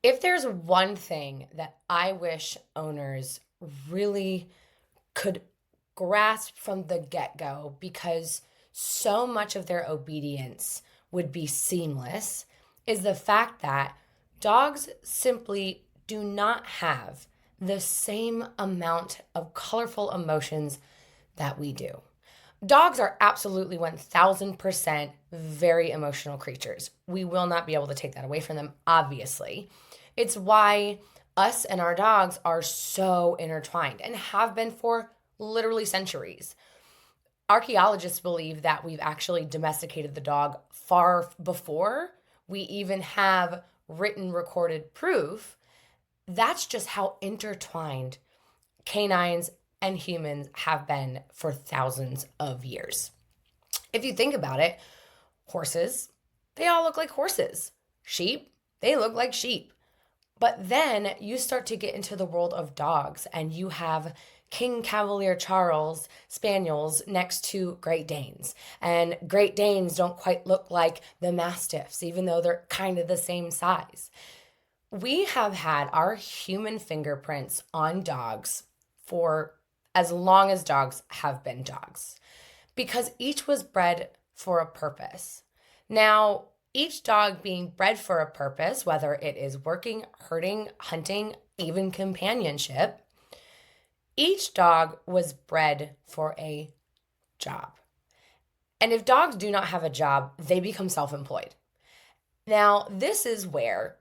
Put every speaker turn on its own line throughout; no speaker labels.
If there's one thing that I wish owners really could grasp from the get go, because so much of their obedience would be seamless, is the fact that dogs simply do not have the same amount of colorful emotions that we do. Dogs are absolutely 1000% very emotional creatures. We will not be able to take that away from them, obviously. It's why us and our dogs are so intertwined and have been for literally centuries. Archaeologists believe that we've actually domesticated the dog far before we even have written recorded proof. That's just how intertwined canines and humans have been for thousands of years. If you think about it, horses, they all look like horses. Sheep, they look like sheep. But then you start to get into the world of dogs, and you have King Cavalier Charles Spaniels next to Great Danes. And Great Danes don't quite look like the Mastiffs, even though they're kind of the same size. We have had our human fingerprints on dogs for as long as dogs have been dogs, because each was bred for a purpose. Now, each dog being bred for a purpose, whether it is working, herding, hunting, even companionship, each dog was bred for a job. And if dogs do not have a job, they become self employed. Now, this is where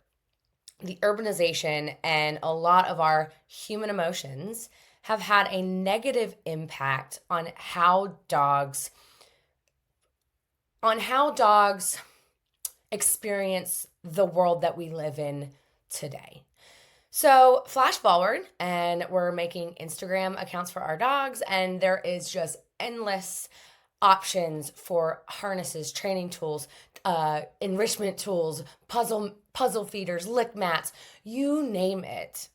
the urbanization and a lot of our human emotions have had a negative impact on how dogs experience the world that we live in today. So, flash forward, and we're making Instagram accounts for our dogs, and there is just endless options for harnesses, training tools, enrichment tools, puzzle feeders, lick mats, you name it.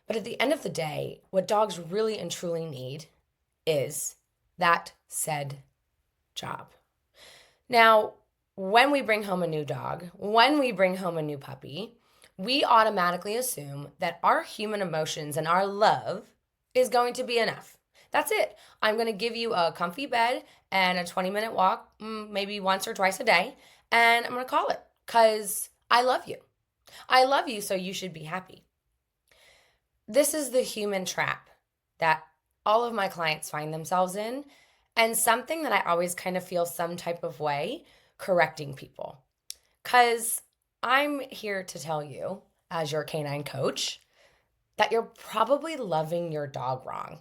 But at the end of the day, what dogs really and truly need is that said job. Now, when we bring home a new dog, when we bring home a new puppy, we automatically assume that our human emotions and our love is going to be enough. That's it. I'm going to give you a comfy bed and a 20-minute walk, maybe once or twice a day, and I'm going to call it because I love you. I love you, so you should be happy. This is the human trap that all of my clients find themselves in, and something that I always kind of feel some type of way correcting people. Because I'm here to tell you, as your canine coach, that you're probably loving your dog wrong.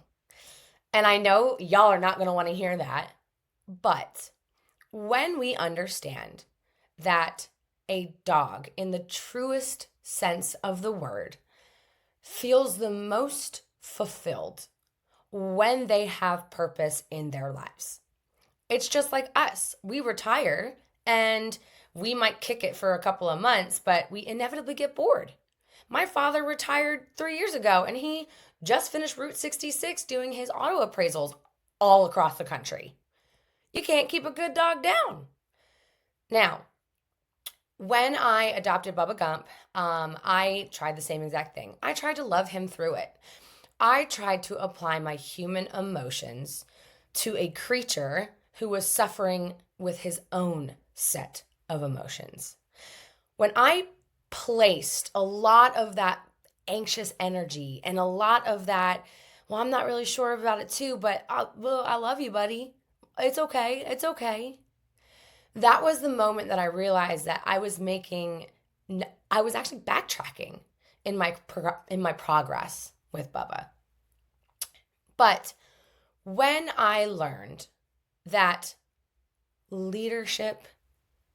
And I know y'all are not going to want to hear that, but when we understand that a dog, in the truest sense of the word, feels the most fulfilled when they have purpose in their lives. It's just like us. We retire and we might kick it for a couple of months, but we inevitably get bored. My father retired 3 years ago, and he just finished Route 66 doing his auto appraisals all across the country. You can't keep a good dog down. Now, when I adopted Bubba Gump, I tried the same exact thing. I tried to love him through it. I tried to apply my human emotions to a creature who was suffering with his own set of emotions. When I placed a lot of that anxious energy and a lot of that, well, I'm not really sure about it too, but I love you, buddy. It's okay. It's okay. That was the moment that I realized that I was actually backtracking in my progress with Bubba. But when I learned that leadership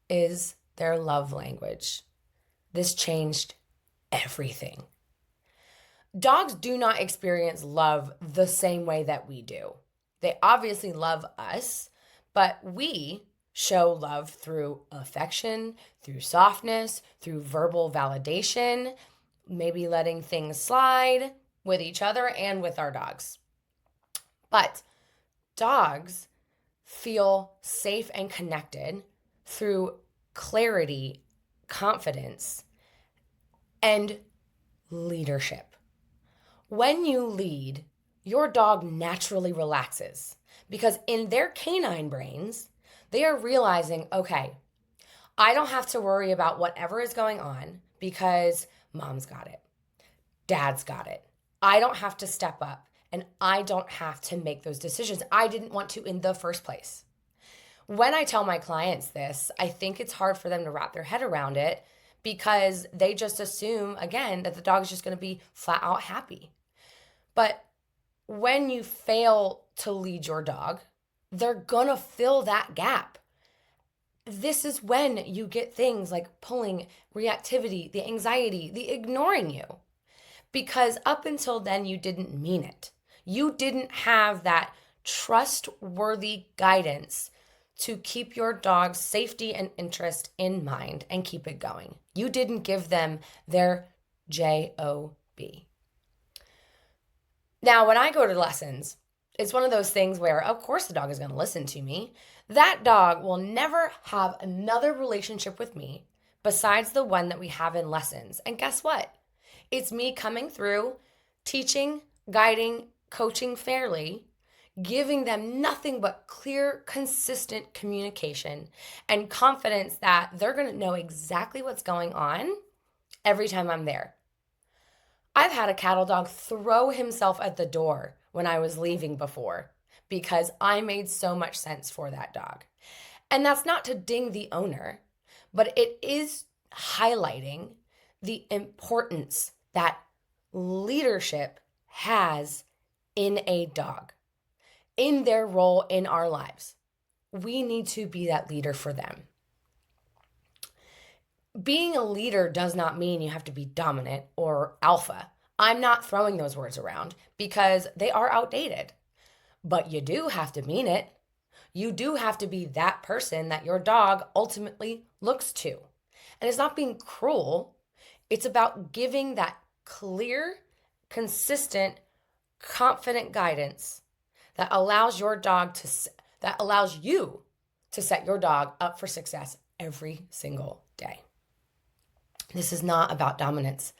is their love language, this changed everything. Dogs do not experience love the same way that we do. They obviously love us, but we show love through affection, through softness, through verbal validation, maybe letting things slide with each other and with our dogs. But dogs feel safe and connected through clarity, confidence, and leadership. When you lead, your dog naturally relaxes because in their canine brains, they are realizing, okay, I don't have to worry about whatever is going on because mom's got it, dad's got it. I don't have to step up and I don't have to make those decisions. I didn't want to in the first place. When I tell my clients this, I think it's hard for them to wrap their head around it because they just assume, again, that the dog is just going to be flat out happy. But when you fail to lead your dog, they're going to fill that gap. This is when you get things like pulling, reactivity, the anxiety, the ignoring you. Because up until then, you didn't mean it. You didn't have that trustworthy guidance to keep your dog's safety and interest in mind and keep it going. You didn't give them their JOB. Now, when I go to lessons, it's one of those things where, of course, the dog is going to listen to me. That dog will never have another relationship with me besides the one that we have in lessons. And guess what? It's me coming through, teaching, guiding, coaching fairly, giving them nothing but clear, consistent communication and confidence that they're going to know exactly what's going on every time I'm there. I've had a cattle dog throw himself at the door when I was leaving before because I made so much sense for that dog. And that's not to ding the owner, but it is highlighting the importance that leadership has in a dog, in their role in our lives. We need to be that leader for them. Being a leader does not mean you have to be dominant or alpha. I'm not throwing those words around because they are outdated. But you do have to mean it. You do have to be that person that your dog ultimately looks to. And it's not being cruel. It's about giving that clear, consistent, confident guidance that allows you to set your dog up for success every single day. This is not about dominance.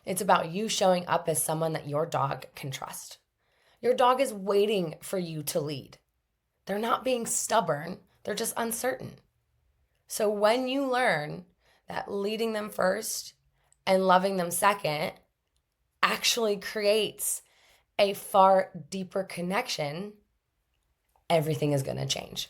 It's about you showing up as someone that your dog can trust. Your dog is waiting for you to lead. They're not being stubborn, they're just uncertain. So when you learn that leading them first and loving them second actually creates a far deeper connection, everything is going to change.